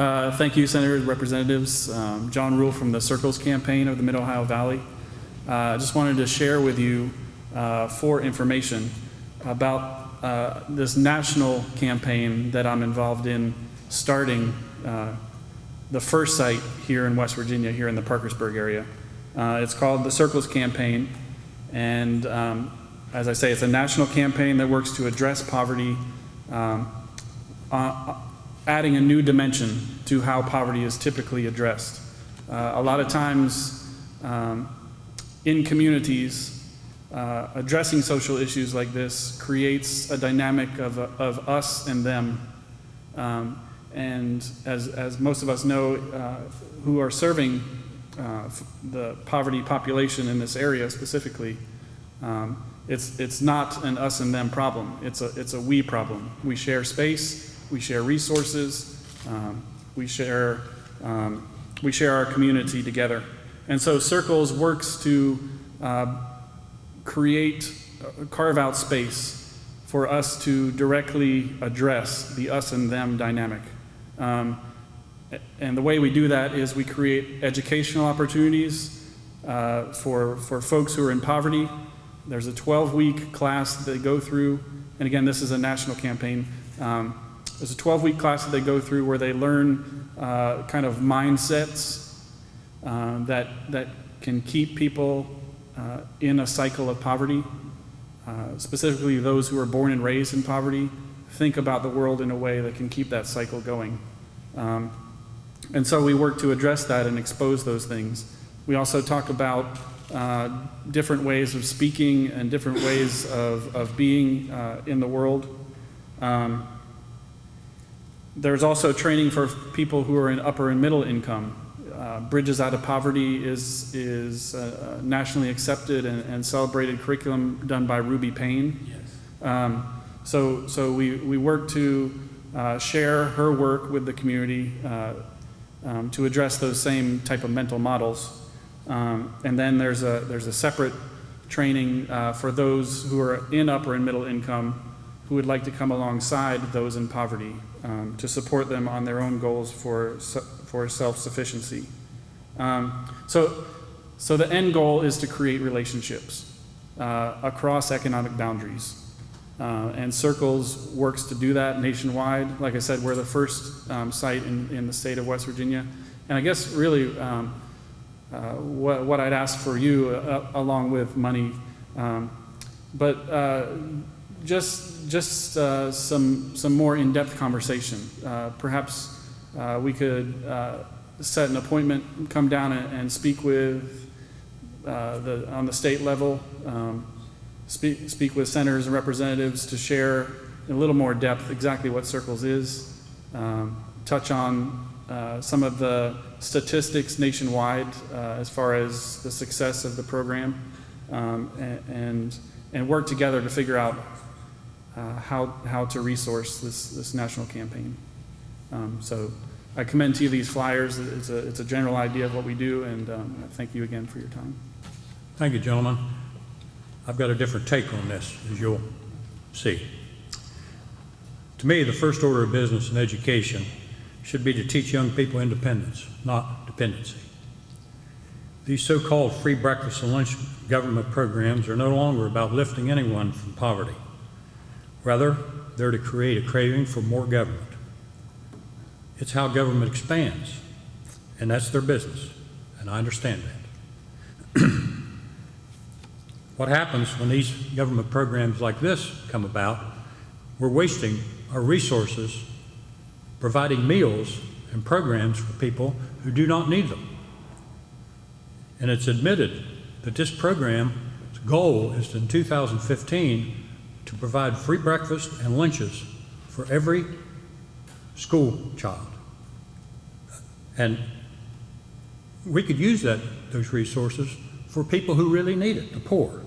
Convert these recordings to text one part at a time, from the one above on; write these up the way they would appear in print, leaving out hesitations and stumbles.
Thank you, Senators, Representatives. John Rule from the Circles campaign of the Mid-Ohio Valley. I just wanted to share with you for information about this national campaign that I'm involved in, starting the first site here in West Virginia, here in the Parkersburg area. It's called the Circles Campaign, and as I say, it's a national campaign that works to address poverty, adding a new dimension to how poverty is typically addressed. A lot of times in communities, addressing social issues like this creates a dynamic of us and them. And as most of us know who are serving the poverty population in this area specifically, it's not an us and them problem. It's a we problem. We share space. We share resources, we share our community together. And so Circles works to carve out space for us to directly address the us and them dynamic. And the way we do that is we create educational opportunities for folks who are in poverty. There's a 12-week class that they go through, and again, this is a national campaign. There's a 12-week class that they go through where they learn kind of mindsets that can keep people in a cycle of poverty, specifically those who are born and raised in poverty. Think about the world in a way that can keep that cycle going. And so we work to address that and expose those things. We also talk about different ways of speaking and different ways of being in the world. There's also training for people who are in upper and middle income. Bridges Out of Poverty is a nationally accepted and celebrated curriculum done by Ruby Payne. Yes. So we work to share her work with the community to address those same type of mental models. And then there's a separate training for those who are in upper and middle income who would like to come alongside those in poverty to support them on their own goals for self-sufficiency. So the end goal is to create relationships across economic boundaries. And Circles works to do that nationwide. Like I said, we're the first site in the state of West Virginia. And I guess really what I'd ask for you, along with money, just some more in-depth conversation. Perhaps we could set an appointment, come down and speak with on the state level, speak with senators and representatives to share in a little more depth exactly what Circles is, touch on some of the statistics nationwide as far as the success of the program, and work together to figure out how to resource this national campaign. So I commend to you these flyers. It's a general idea of what we do, and thank you again for your time. Thank you, gentlemen. I've got a different take on this, as you'll see. To me, the first order of business in education should be to teach young people independence, not dependency. These so-called free breakfast and lunch government programs are no longer about lifting anyone from poverty. Rather, they're to create a craving for more government. It's how government expands, and that's their business, and I understand that. What happens when these government programs like this come about, we're wasting our resources providing meals and programs for people who do not need them. And it's admitted that this program's goal is in 2015 to provide free breakfast and lunches for every school child. And we could use those resources for people who really need it, the poor.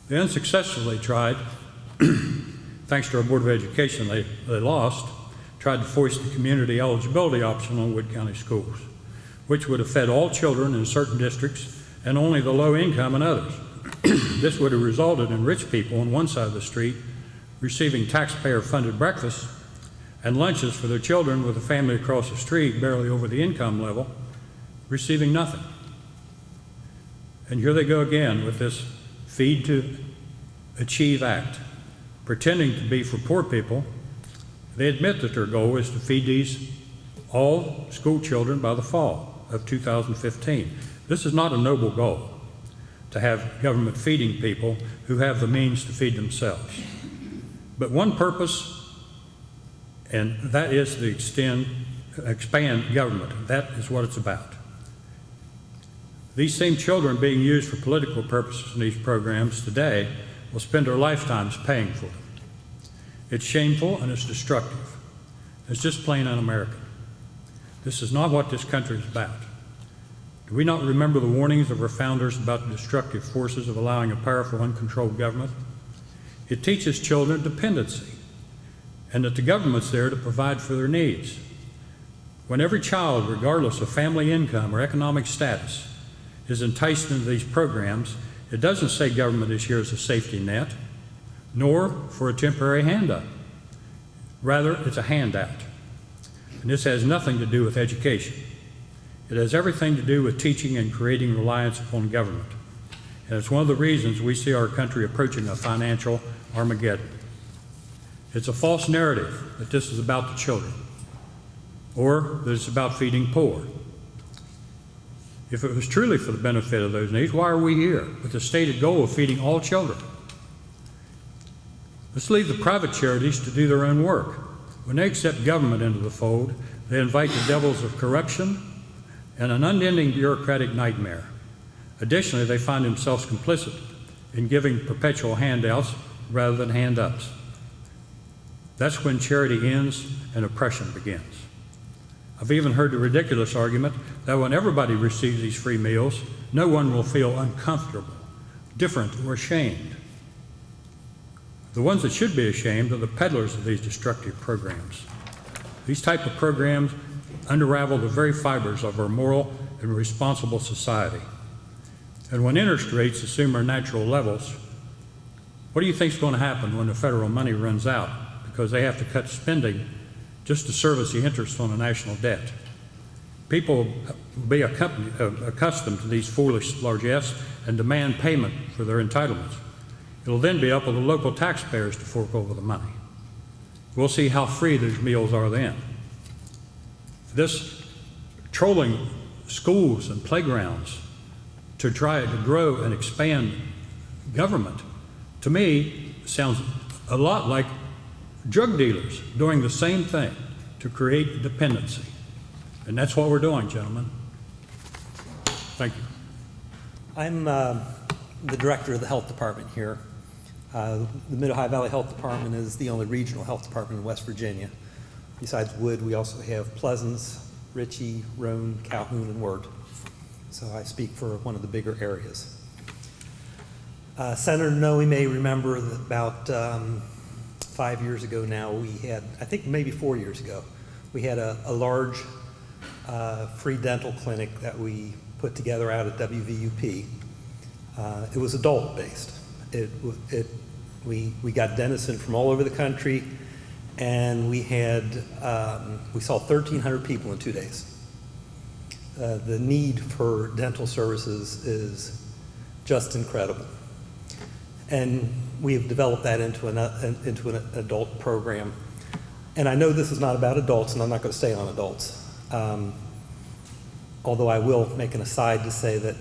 They unsuccessfully tried, thanks to our Board of Education, they lost, tried to force the community eligibility option on Wood County schools, which would have fed all children in certain districts and only the low income in others. This would have resulted in rich people on one side of the street receiving taxpayer-funded breakfast and lunches for their children with a family across the street, barely over the income level, receiving nothing. And here they go again with this Feed to Achieve Act, pretending to be for poor people. They admit that their goal is to feed these all school children by the fall of 2015. This is not a noble goal, to have government feeding people who have the means to feed themselves. But one purpose, and that is to expand government. That is what it's about. These same children being used for political purposes in these programs today will spend their lifetimes paying for them. It's shameful and it's destructive. It's just plain un-American. This is not what this country is about. Do we not remember the warnings of our founders about the destructive forces of allowing a powerful, uncontrolled government? It teaches children dependency, and that the government's there to provide for their needs. When every child, regardless of family income or economic status, is enticed into these programs, it doesn't say government is here as a safety net, nor for a temporary handout. Rather, it's a handout. And this has nothing to do with education. It has everything to do with teaching and creating reliance upon government. And it's one of the reasons we see our country approaching a financial Armageddon. It's a false narrative that this is about the children, or that it's about feeding poor. If it was truly for the benefit of those needs, why are we here with the stated goal of feeding all children? Let's leave the private charities to do their own work. When they accept government into the fold, they invite the devils of corruption and an unending bureaucratic nightmare. Additionally, they find themselves complicit in giving perpetual handouts rather than hand-ups. That's when charity ends and oppression begins. I've even heard the ridiculous argument that when everybody receives these free meals, no one will feel uncomfortable, different, or ashamed. The ones that should be ashamed are the peddlers of these destructive programs. These type of programs unravel the very fibers of our moral and responsible society. And when interest rates assume our natural levels, what do you think is going to happen when the federal money runs out because they have to cut spending just to service the interest on the national debt? People will be accustomed to these foolish largesse and demand payment for their entitlements. It'll then be up to the local taxpayers to fork over the money. We'll see how free those meals are then. This trolling schools and playgrounds to try to grow and expand government, to me, sounds a lot like drug dealers doing the same thing to create dependency. And that's what we're doing, gentlemen. Thank you. I'm the director of the health department here. The Mid-Ohio Valley Health Department is the only regional health department in West Virginia. Besides Wood, we also have Pleasance, Ritchie, Roane, Calhoun, and Wirt. So I speak for one of the bigger areas. Senator Noe may remember that about 5 years ago now, we had, I think maybe 4 years ago, we had a large free dental clinic that we put together out at WVUP. It was adult-based. We got dentists in from all over the country, and we saw 1,300 people in 2 days. The need for dental services is just incredible. And we have developed that into an adult program. And I know this is not about adults, and I'm not going to stay on adults. Although I will make an aside to say that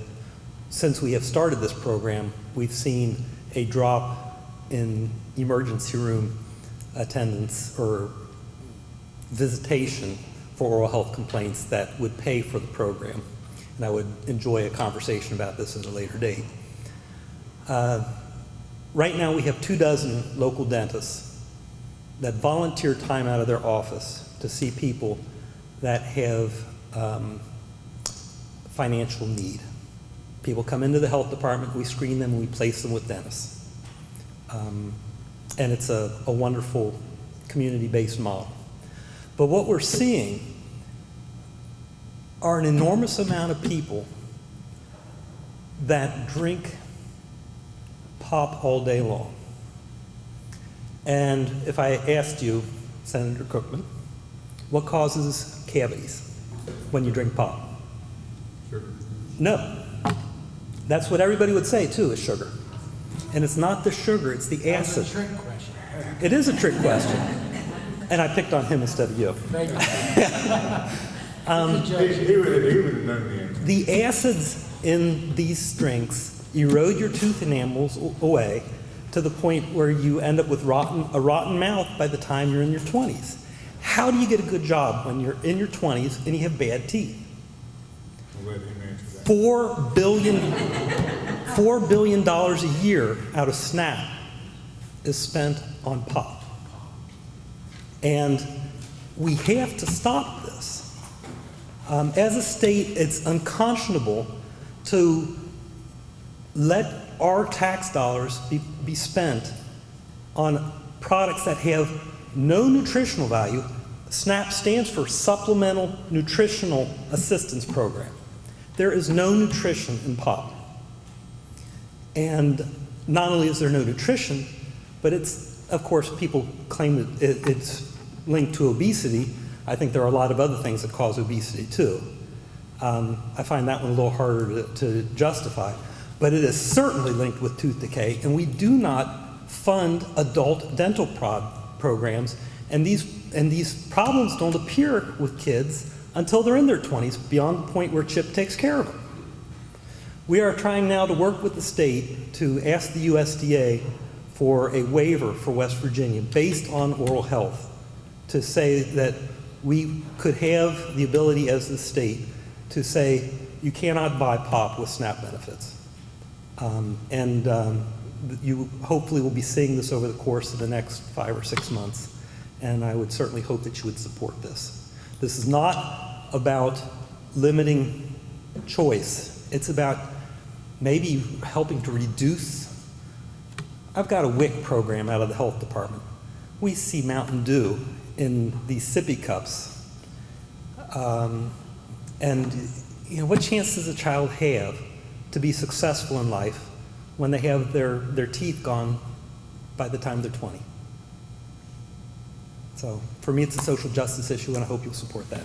since we have started this program, we've seen a drop in emergency room attendance or visitation for oral health complaints that would pay for the program. And I would enjoy a conversation about this at a later date. Right now we have 24 local dentists that volunteer time out of their office to see people that have financial need. People come into the health department, we screen them, and we place them with dentists. And it's a wonderful community-based model. But what we're seeing are an enormous amount of people that drink pop all day long. And if I asked you, Senator Cookman, what causes cavities when you drink pop? Sugar. No. That's what everybody would say too, is sugar. And it's not the sugar, it's the acid. That's a trick question. It is a trick question. And I picked on him instead of you. Thank you. He would have known the answer. The acids in these drinks erode your tooth enamels away to the point where you end up with a rotten mouth by the time you're in your 20s. How do you get a good job when you're in your 20s and you have bad teeth? We'll let him answer that. $4 billion a year out of SNAP is spent on pop. And we have to stop this. As a state, it's unconscionable to let our tax dollars be spent on products that have no nutritional value. SNAP stands for Supplemental Nutritional Assistance Program. There is no nutrition in pop. And not only is there no nutrition, but it's, of course, people claim that it's linked to obesity. I think there are a lot of other things that cause obesity too. I find that one a little harder to justify. But it is certainly linked with tooth decay, and we do not fund adult dental programs, and these problems don't appear with kids until they're in their 20s, beyond the point where CHIP takes care of them. We are trying now to work with the state to ask the USDA for a waiver for West Virginia based on oral health, to say that we could have the ability as the state to say you cannot buy pop with SNAP benefits. You hopefully will be seeing this over the course of the next 5 or 6 months, and I would certainly hope that you would support this. This is not about limiting choice. It's about maybe helping to reduce. I've got a WIC program out of the health department. We see Mountain Dew in these sippy cups. And you know, what chance does a child have to be successful in life when they have their teeth gone by the time they're 20? So for me, it's a social justice issue, and I hope you'll support that.